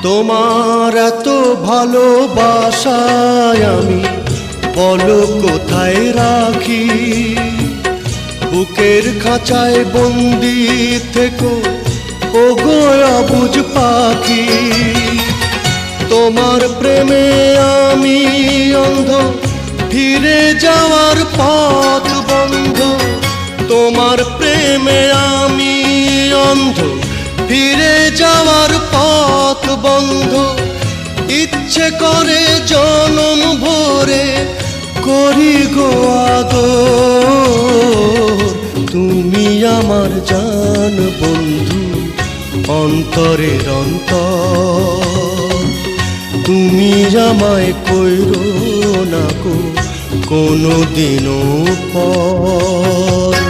তোমার এত ভালোবাসায় আমি বলো কোথায় রাখি। বুকের খাঁচায় বন্দি থেকো ওগো অবুঝ পাখি। তোমার প্রেমে আমি অন্ধ, ফিরে যাওয়ার পথ বন্ধ। তোমার প্রেমে আমি অন্ধ, ফিরে যাওয়ার পথ বন্ধ। ইচ্ছে করে জনম ভরে করি গো আদর। তুমি আমার জান বন্ধু, অন্তরের অন্তর। তুমি আমায় কইরো না গো কোনো দিনও পর।